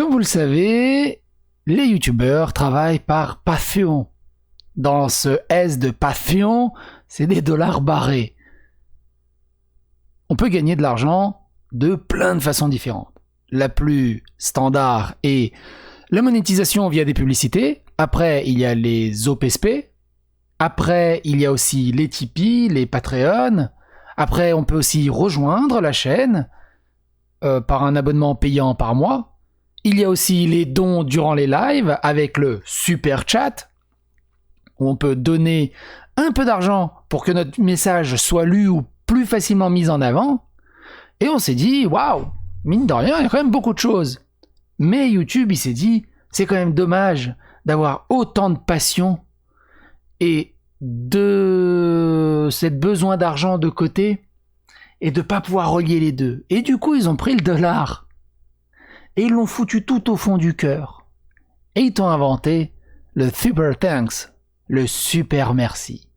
Comme vous le savez, les youtubeurs travaillent par passion. Dans ce S de passion, c'est des dollars barrés. On peut gagner de l'argent de plein de façons différentes. La plus standard est la monétisation via des publicités. Après, il y a les OPSP. Après, il y a aussi les Tipeee, les Patreon. Après, on peut aussi rejoindre la chaîne par un abonnement payant par mois. Il y a aussi les dons durant les lives avec le super chat, où on peut donner un peu d'argent pour que notre message soit lu ou plus facilement mis en avant. Et on s'est dit, waouh, mine de rien, il y a quand même beaucoup de choses. Mais YouTube, il s'est dit, c'est quand même dommage d'avoir autant de passion et de cette besoin d'argent de côté et de pas pouvoir relier les deux. Et du coup, ils ont pris le dollar et ils l'ont foutu tout au fond du cœur. Et ils t'ont inventé le super thanks, le super merci.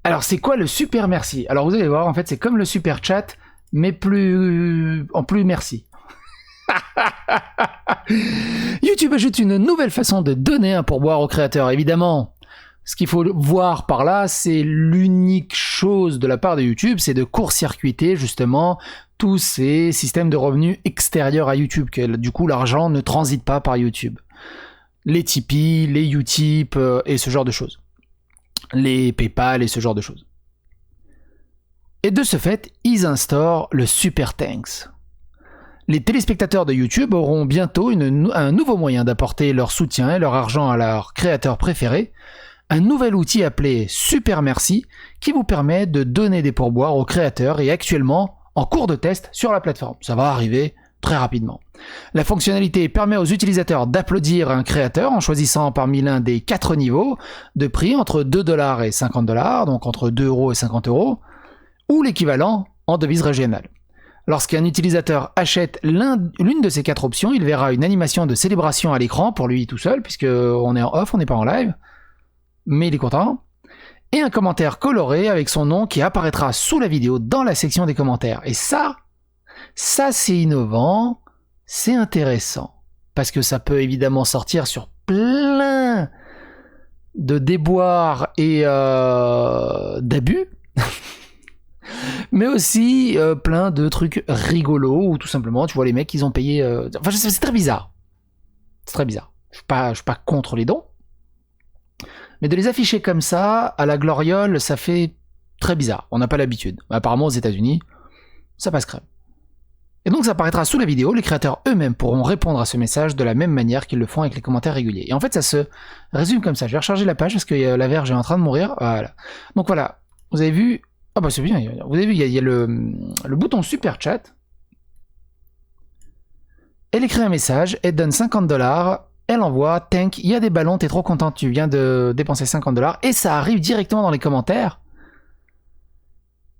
Alors, c'est quoi le super merci? Alors, vous allez voir, en fait, c'est comme le super chat, mais en plus merci. YouTube ajoute une nouvelle façon de donner un pourboire aux créateurs. Évidemment, ce qu'il faut voir par là, c'est l'unique chose de la part de YouTube, c'est de court-circuiter justement tous ces systèmes de revenus extérieurs à YouTube, que du coup l'argent ne transite pas par YouTube. Les Tipeee, les Utip et ce genre de choses. Les PayPal et ce genre de choses. Et de ce fait, ils instaurent le Super Thanks. Les téléspectateurs de YouTube auront bientôt un nouveau moyen d'apporter leur soutien et leur argent à leurs créateurs préférés, un nouvel outil appelé Super Merci qui vous permet de donner des pourboires aux créateurs et actuellement en cours de test sur la plateforme. Ça va arriver très rapidement. La fonctionnalité permet aux utilisateurs d'applaudir un créateur en choisissant parmi l'un des 4 niveaux de prix entre 2$ et 50$, donc entre 2€ et 50€, ou l'équivalent en devise régionale. Lorsqu'un utilisateur achète l'une de ces 4 options, il verra une animation de célébration à l'écran pour lui tout seul, puisqu'on est en off, on n'est pas en live, mais il est content, et un commentaire coloré avec son nom qui apparaîtra sous la vidéo dans la section des commentaires. Et ça c'est innovant, c'est intéressant, parce que ça peut évidemment sortir sur plein de déboires et d'abus, mais aussi plein de trucs rigolos, ou tout simplement, tu vois, les mecs, ils ont payé... Enfin, c'est très bizarre. C'est très bizarre. Je suis pas contre les dons, mais de les afficher comme ça, à la gloriole, ça fait très bizarre. On n'a pas l'habitude. Apparemment, aux États-Unis, ça passe crème. Et donc, ça apparaîtra sous la vidéo. Les créateurs eux-mêmes pourront répondre à ce message de la même manière qu'ils le font avec les commentaires réguliers. Et en fait, ça se résume comme ça. Je vais recharger la page parce que la verge est en train de mourir. Voilà. Donc voilà. Vous avez vu... Ah bah c'est bien. Vous avez vu, il y a le bouton Super Chat. Elle écrit un message. Elle donne 50$. Elle envoie, tank, il y a des ballons, t'es trop content, tu viens de dépenser 50$, et ça arrive directement dans les commentaires.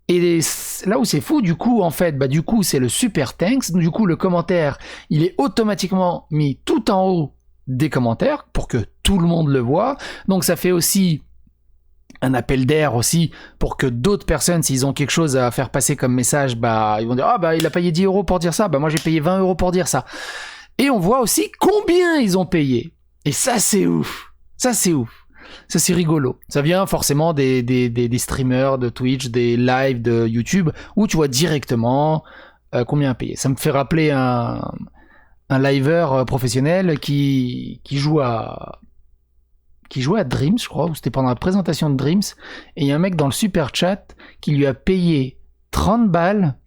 Et là où c'est fou, du coup, en fait, du coup, c'est le super thanks, du coup, le commentaire, il est automatiquement mis tout en haut des commentaires, pour que tout le monde le voit, donc ça fait aussi un appel d'air aussi, pour que d'autres personnes, s'ils ont quelque chose à faire passer comme message, ils vont dire, il a payé 10€ pour dire ça, moi j'ai payé 20€ pour dire ça. Et on voit aussi combien ils ont payé. Et ça, c'est ouf. Ça, c'est ouf. Ça, c'est rigolo. Ça vient forcément des streamers de Twitch, des lives de YouTube, où tu vois directement combien payer. Ça me fait rappeler un liver professionnel qui joue à Dreams, je crois, ou c'était pendant la présentation de Dreams, et il y a un mec dans le super chat qui lui a payé 30 balles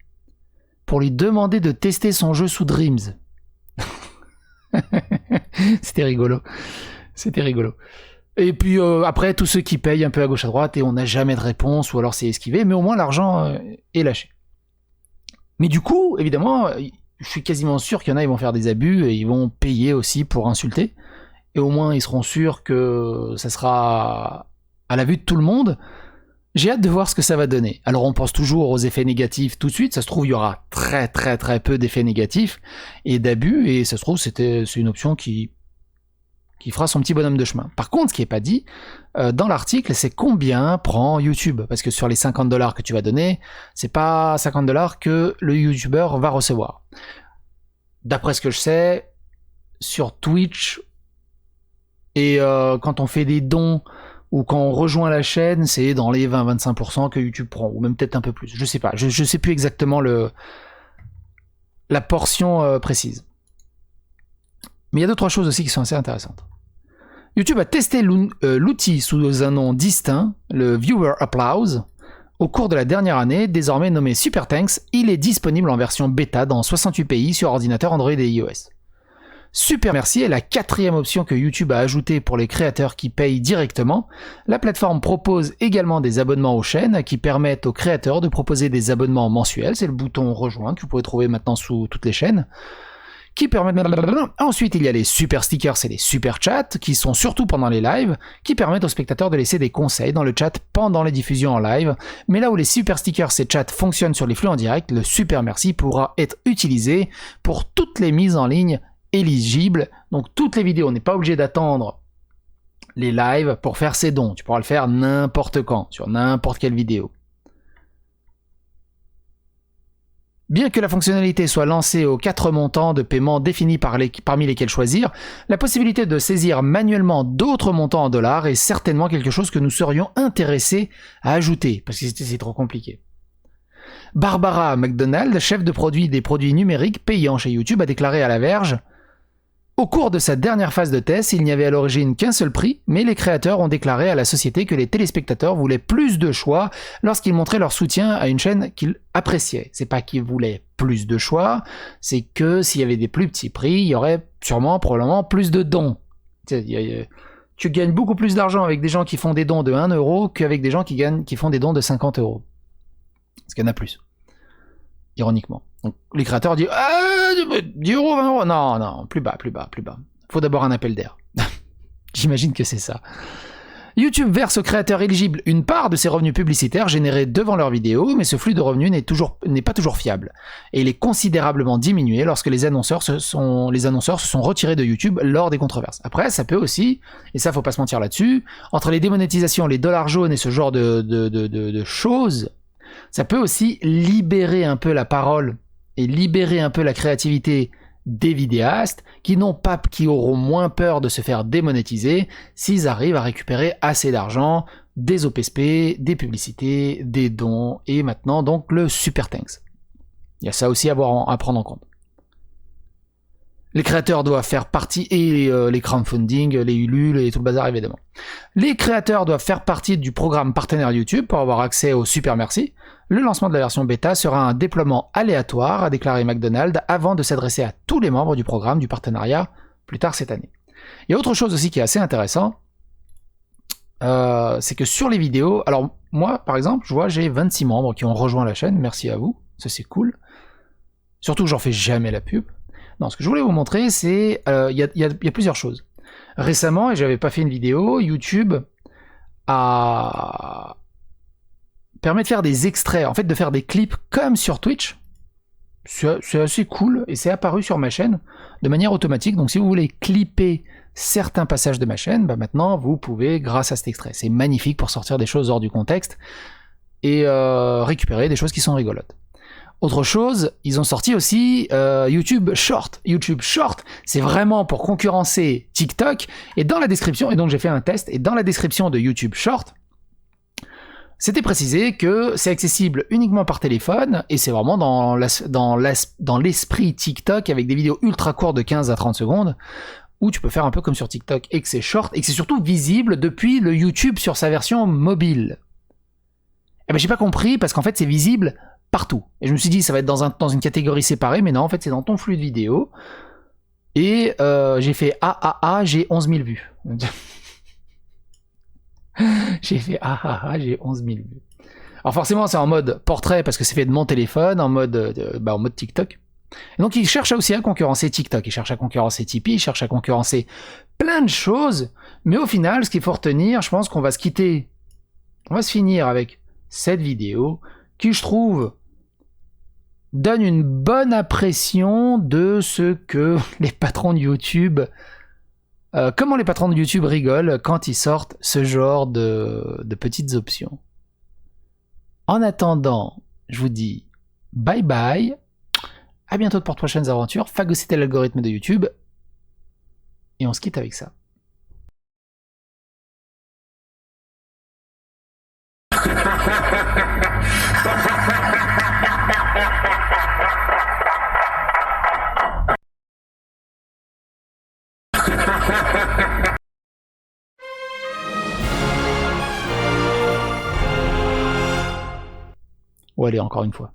pour lui demander de tester son jeu sous Dreams. C'était rigolo. Et puis après, tous ceux qui payent un peu à gauche à droite et on n'a jamais de réponse, ou alors c'est esquivé, mais au moins l'argent est lâché. Mais du coup, évidemment, je suis quasiment sûr qu'il y en a, ils vont faire des abus et ils vont payer aussi pour insulter. Et au moins, ils seront sûrs que ça sera à la vue de tout le monde. J'ai hâte de voir ce que ça va donner. Alors on pense toujours aux effets négatifs tout de suite, ça se trouve il y aura très très très peu d'effets négatifs et d'abus, et ça se trouve c'est une option qui qui fera son petit bonhomme de chemin. Par contre, ce qui n'est pas dit dans l'article, c'est combien prend YouTube. Parce que sur les $50 que tu vas donner, c'est pas $50 que le YouTuber va recevoir. D'après ce que je sais, sur Twitch, et quand on fait des dons ou quand on rejoint la chaîne, c'est dans les 20-25% que YouTube prend, ou même peut-être un peu plus. Je sais pas, je sais plus exactement la portion précise. Mais il y a 2-3 choses aussi qui sont assez intéressantes. YouTube a testé l'outil sous un nom distinct, le Viewer Applause, au cours de la dernière année, désormais nommé Super Thanks. Il est disponible en version bêta dans 68 pays sur ordinateur Android et iOS. Super Merci est la 4e option que YouTube a ajoutée pour les créateurs qui payent directement. La plateforme propose également des abonnements aux chaînes qui permettent aux créateurs de proposer des abonnements mensuels. C'est le bouton rejoint que vous pouvez trouver maintenant sous toutes les chaînes. Qui permettent... Ensuite, il y a les super stickers et les super chats, qui sont surtout pendant les lives, qui permettent aux spectateurs de laisser des conseils dans le chat pendant les diffusions en live. Mais là où les super stickers et chats fonctionnent sur les flux en direct, le super merci pourra être utilisé pour toutes les mises en ligne éligibles. Donc toutes les vidéos, on n'est pas obligé d'attendre les lives pour faire ses dons. Tu pourras le faire n'importe quand, sur n'importe quelle vidéo. Bien que la fonctionnalité soit lancée aux 4 montants de paiement définis parmi lesquels choisir, la possibilité de saisir manuellement d'autres montants en dollars est certainement quelque chose que nous serions intéressés à ajouter, parce que c'est trop compliqué. Barbara McDonald, chef de produit des produits numériques payants chez YouTube, a déclaré à La Verge: au cours de sa dernière phase de test, il n'y avait à l'origine qu'un seul prix, mais les créateurs ont déclaré à la société que les téléspectateurs voulaient plus de choix lorsqu'ils montraient leur soutien à une chaîne qu'ils appréciaient. C'est pas qu'ils voulaient plus de choix, c'est que s'il y avait des plus petits prix, il y aurait probablement plus de dons. Tu gagnes beaucoup plus d'argent avec des gens qui font des dons de 1 euro qu'avec des gens qui font des dons de 50 euros. Parce qu'il y en a plus. Ironiquement. Donc, les créateurs disent 10 euros, 20 euros. Non, plus bas. Faut d'abord un appel d'air. J'imagine que c'est ça. YouTube verse aux créateurs éligibles une part de ses revenus publicitaires générés devant leurs vidéos, mais ce flux de revenus n'est pas toujours fiable. Et il est considérablement diminué lorsque les annonceurs se sont retirés de YouTube lors des controverses. Après, ça peut aussi, et ça faut pas se mentir là-dessus, entre les démonétisations, les dollars jaunes et ce genre de choses, ça peut aussi libérer un peu la parole et libérer un peu la créativité des vidéastes qui auront moins peur de se faire démonétiser s'ils arrivent à récupérer assez d'argent, des OPSP, des publicités, des dons et maintenant donc le Super Thanks. Il y a ça aussi à prendre en compte. Les créateurs doivent faire partie, et les crowdfunding, les Ulule et tout le bazar évidemment. Les créateurs doivent faire partie du programme partenaire YouTube pour avoir accès au Super Merci. Le lancement de la version bêta sera un déploiement aléatoire, a déclaré McDonald, avant de s'adresser à tous les membres du programme du partenariat plus tard cette année. Il y a autre chose aussi qui est assez intéressant, c'est que sur les vidéos, alors moi par exemple, je vois j'ai 26 membres qui ont rejoint la chaîne, merci à vous, ça c'est cool. Surtout que j'en fais jamais la pub. Non, ce que je voulais vous montrer, c'est il y a plusieurs choses. Récemment, et j'avais pas fait une vidéo, YouTube permet de faire des extraits, en fait de faire des clips comme sur Twitch. C'est assez cool et c'est apparu sur ma chaîne de manière automatique. Donc si vous voulez clipper certains passages de ma chaîne, maintenant vous pouvez grâce à cet extrait. C'est magnifique pour sortir des choses hors du contexte et récupérer des choses qui sont rigolotes. Autre chose, ils ont sorti aussi YouTube Short. YouTube Short, c'est vraiment pour concurrencer TikTok. Et dans la description, et donc j'ai fait un test, et dans la description de YouTube Short, c'était précisé que c'est accessible uniquement par téléphone, et c'est vraiment dans l'esprit TikTok, avec des vidéos ultra courtes de 15 à 30 secondes, où tu peux faire un peu comme sur TikTok, et que c'est short, et que c'est surtout visible depuis le YouTube sur sa version mobile. Eh ben j'ai pas compris, parce qu'en fait c'est visible partout. Et je me suis dit, ça va être dans une catégorie séparée, mais non, en fait, c'est dans ton flux de vidéos. Et j'ai fait j'ai 11 000 vues. J'ai fait j'ai 11 000 vues. Alors forcément, c'est en mode portrait, parce que c'est fait de mon téléphone, en mode TikTok. Et donc, ils cherchent aussi à concurrencer TikTok, ils cherchent à concurrencer Tipeee, ils cherchent à concurrencer plein de choses. Mais au final, ce qu'il faut retenir, je pense qu'on va se quitter. On va se finir avec cette vidéo, qui, je trouve, donne une bonne impression de ce que les patrons de YouTube Comment les patrons de YouTube rigolent quand ils sortent ce genre de petites options. En attendant, je vous dis bye bye. À bientôt pour de prochaines aventures. Phagocytez l'algorithme de YouTube. Et on se quitte avec ça. Oh allez, encore une fois.